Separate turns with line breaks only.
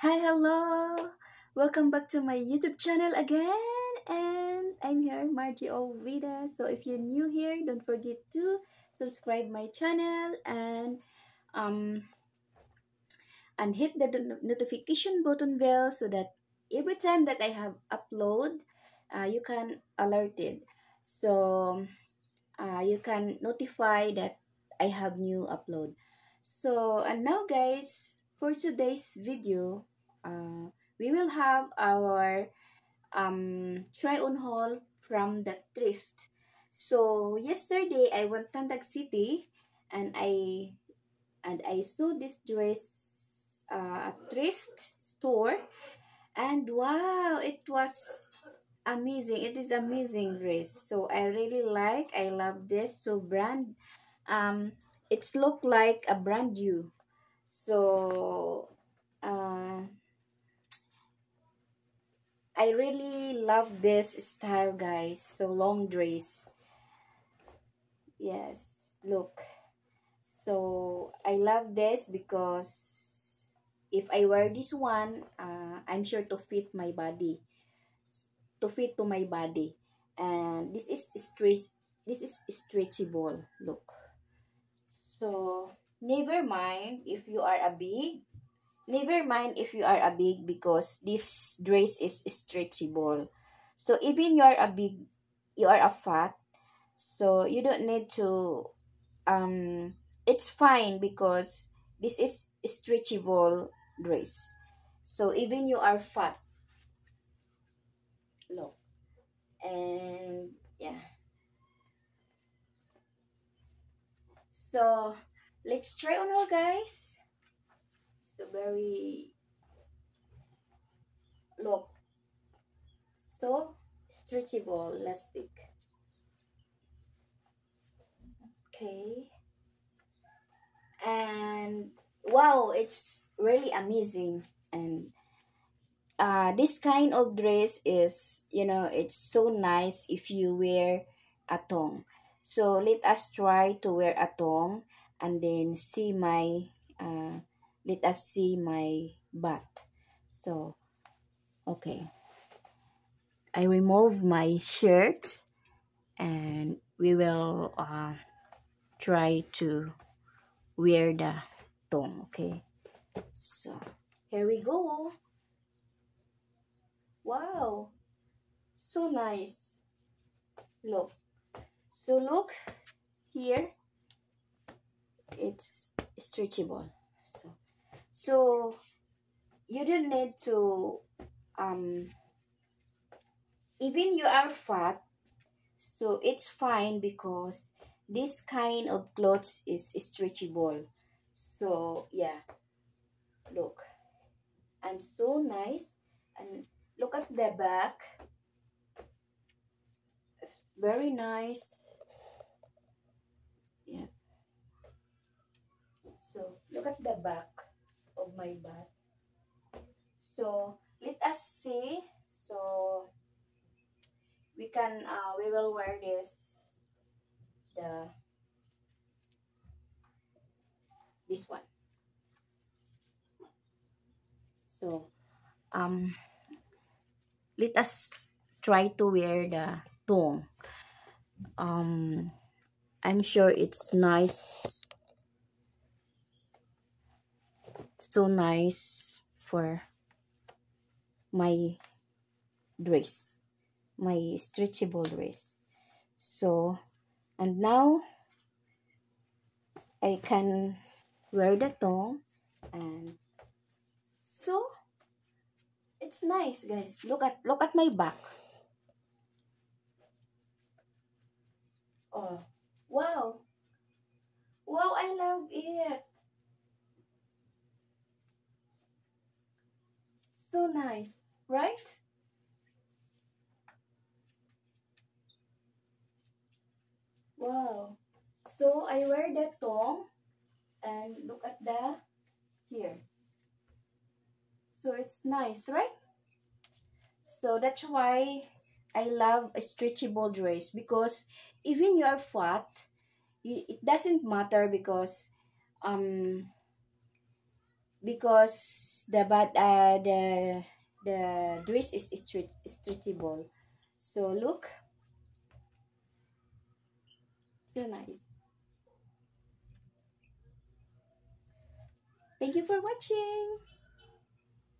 Hi, hello! Welcome back to my YouTube channel again, and I'm here, Margie Olvida. So if you're new here, don't forget to subscribe my channel um and hit the notification button bell so that every time that I have upload, you can alerted. So you can notify that I have new upload. So and now guys, for today's video, we will have our try on haul from the thrift. So yesterday I went Tandag City and I saw this dress at thrift store, and wow, it was amazing. It is amazing dress. So I love this. So um it's look like a brand new. So uh I really love this style, guys. So long dress. Yes, look. So I love this because if I wear this one, I'm sure to fit my body, to fit to my body. And this is stretchable. Look. So never mind if you are a big, because this dress is stretchable. So even you are a fat, so you don't need to it's fine because this is stretchable dress. So even you are fat, look. And yeah. So let's try on her, guys. So very, look, so stretchable elastic. Okay. And wow, it's really amazing. And this kind of dress is, it's so nice if you wear a thong. So let us try to wear a thong and then see my let us see my butt. So okay, I remove my shirt and we will try to wear the thong. Okay, so here we go. Wow, so nice. Look. So look here, it's stretchable. So you don't need to um even you are fat, so it's fine because this kind of clothes is stretchable. So yeah, look, and so nice. And look at the back, very nice. Yeah, so look at the back of my back. So let us see. So we will wear the this one. So let us try to wear the thong. um I'm sure it's nice, so nice for my dress, my stretchable dress. So and now I can wear the thong, and so it's nice, guys. Look at my back. Oh, wow, wow, I love it. So nice, right? Wow. So I wear that thong, and look at the here. So it's nice, right? So that's why I love a stretchable dress, because even you are fat, it doesn't matter, because um because the dress is stretchable. So look, so nice. Thank you for watching.